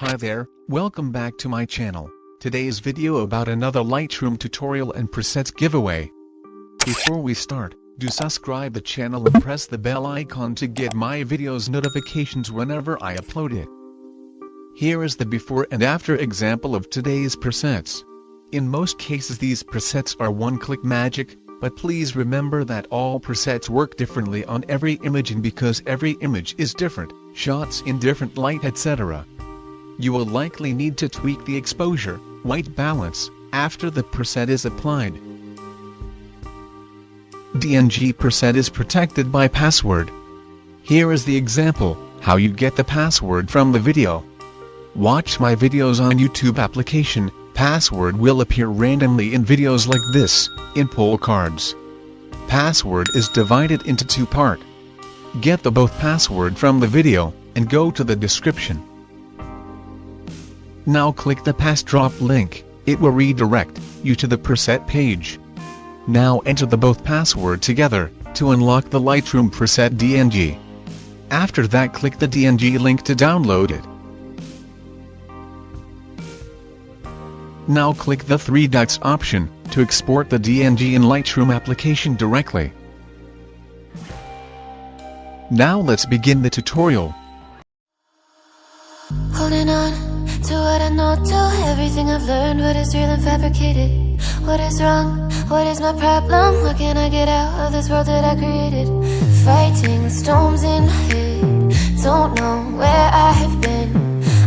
Hi there, welcome back to my channel. Today's video about another Lightroom tutorial and presets giveaway. Before we start, do subscribe the channel and press the bell icon to get my videos notifications whenever I upload it. Here is the before and after example of today's presets. In most cases these presets are one-click magic, but please remember that all presets work differently on every image, and because every image is different, shots in different light etc. You will likely need to tweak the exposure, white balance, after the preset is applied. DNG preset is protected by password. Here is the example, how you get the password from the video. Watch my videos on YouTube application, password will appear randomly in videos like this, in poll cards. Password is divided into two parts. Get the both password from the video, and go to the description. Now click the pass drop link, it will redirect you to the preset page. Now enter the both password together, to unlock the Lightroom Preset DNG. After that click the DNG link to download it. Now click the three dots option, to export the DNG in Lightroom application directly. Now let's begin the tutorial. Holding on to what I know, to everything I've learned. What is real and fabricated? What is wrong? What is my problem? What can I get out of this world that I created? Fighting the storms in my head, don't know where I have been.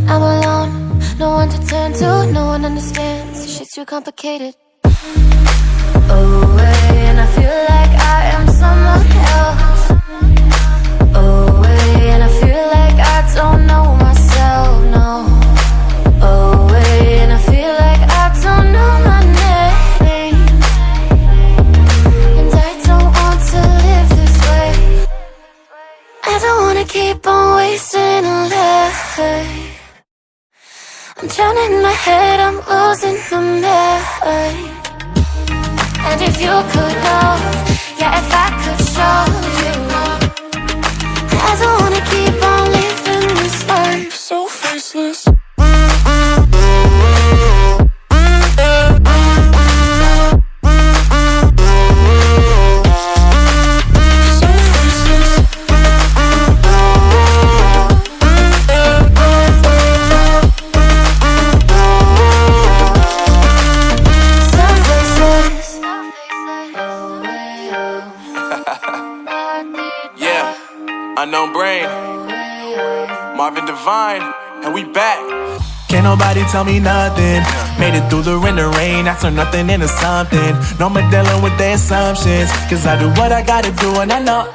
I'm alone, no one to turn to, no one understands. Shit's too complicated. Away, and I feel like I am someone else. Away, and I feel like I don't know myself, no. Away, and I feel like I don't know my name. And I don't want to live this way. I don't wanna keep on wasting a life. I'm drowning in my head, I'm losing my mind. And if you could know, yeah, if I could show you, I don't wanna keep on living this life so faceless. Unknown brain, Marvin Divine, and we back. Can't nobody tell me nothing. Made it through the rain and rain, I turn nothing into something. No more dealing with their assumptions, cause I do what I gotta do and I know,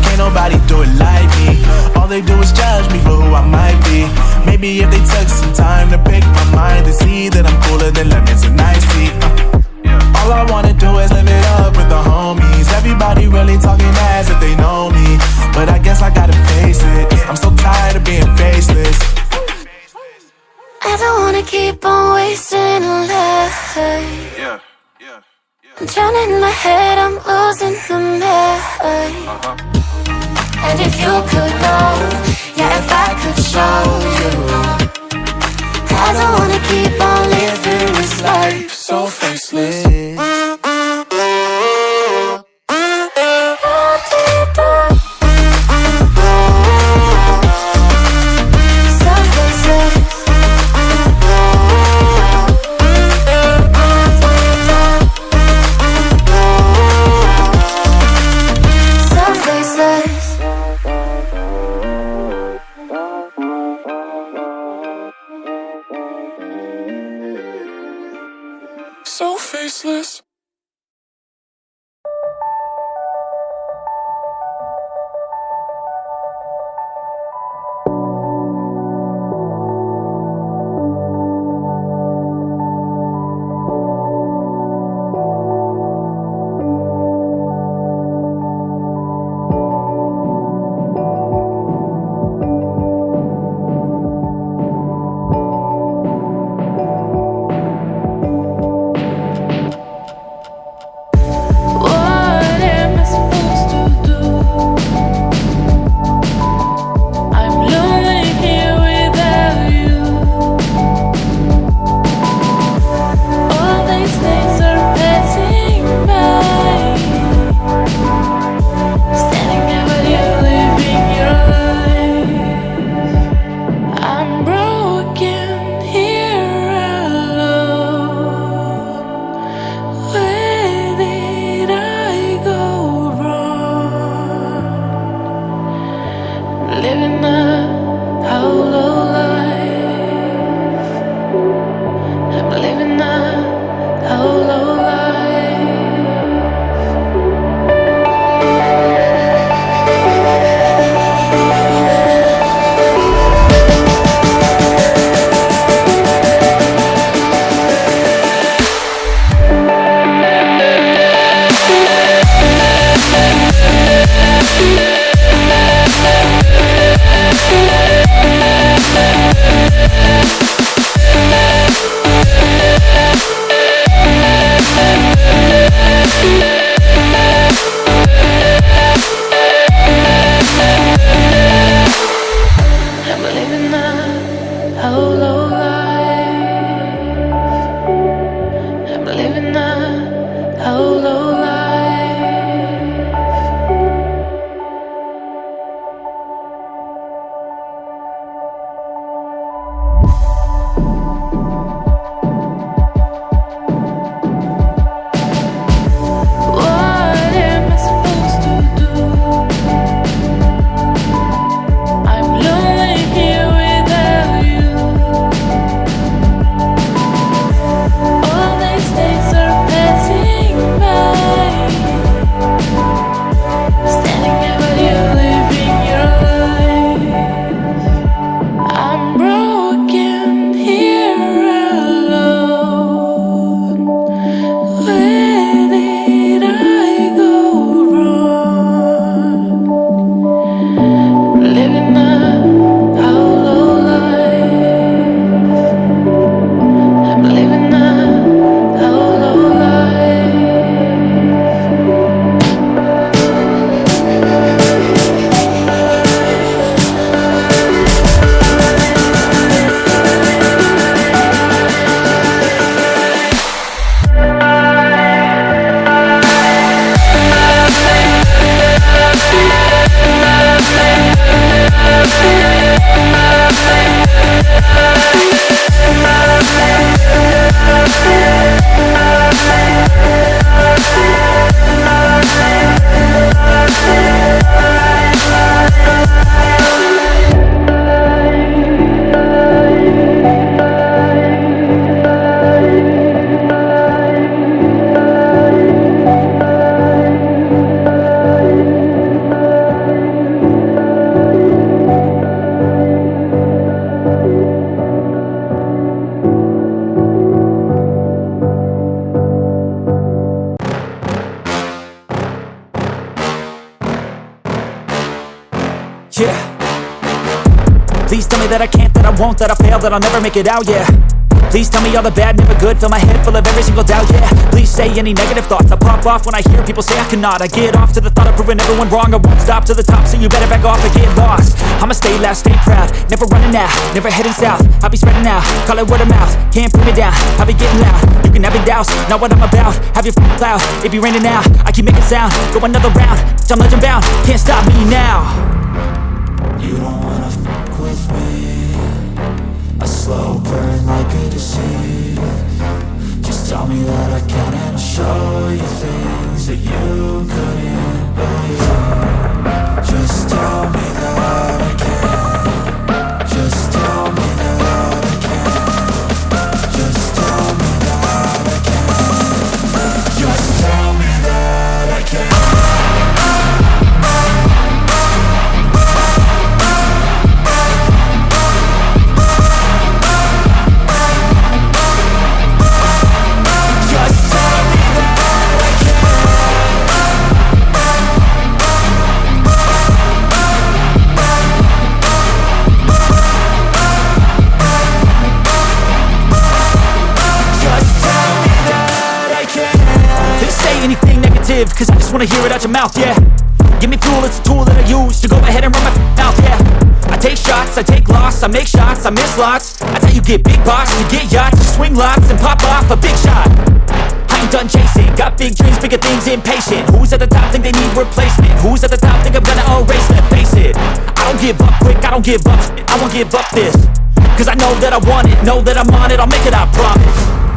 can't nobody do it like me. All they do is judge me for who I might be. Maybe if they took some time to pick my mind, to see that I'm cooler than lemons and iced tea. All I wanna do is live it up with the homies. Everybody really talking as if they know me, but I guess I gotta face it, I'm so tired of being faceless. I don't wanna keep on wasting a life. I'm drowning in my head, I'm losing my mind. And if you could know, yeah, if I could show you, I don't wanna keep on living this life so faceless. yeah. Please tell me that I can't, that I won't, that I fail, that I'll never make it out, yeah. Please tell me all the bad, never good, fill my head full of every single doubt, yeah. Please say any negative thoughts, I pop off when I hear people say I cannot. I get off to the thought of proving everyone wrong, I won't stop to the top, so you better back off and get lost. I'ma stay loud, stay proud, never running out, never heading south. I'll be spreading out, call it word of mouth, can't put me down, I'll be getting loud. You can have your doubts, not what I'm about, have your cloud, it be raining now, I keep making sound, go another round, I'm legend bound, can't stop me now. You don't wanna fuck with me, a slow burn like a disease. Just tell me that I can and I'll show you things that you couldn't believe. Just tell me that I can. Just tell me that I can. Just tell me that I can. Just tell me that I can. Cause I just wanna hear it out your mouth, yeah. Give me fuel, it's a tool that I use to go ahead and run my mouth, yeah. I take shots, I take loss, I make shots, I miss lots. That's how you get big box, you get yachts, you swing lots and pop off a big shot. I ain't done chasing, got big dreams, bigger things, impatient. Who's at the top think they need replacement? Who's at the top think I'm gonna erase them? Face it, I don't give up quick, I don't give up, I won't give up this. Cause I know that I want it, know that I'm on it, I'll make it, I promise.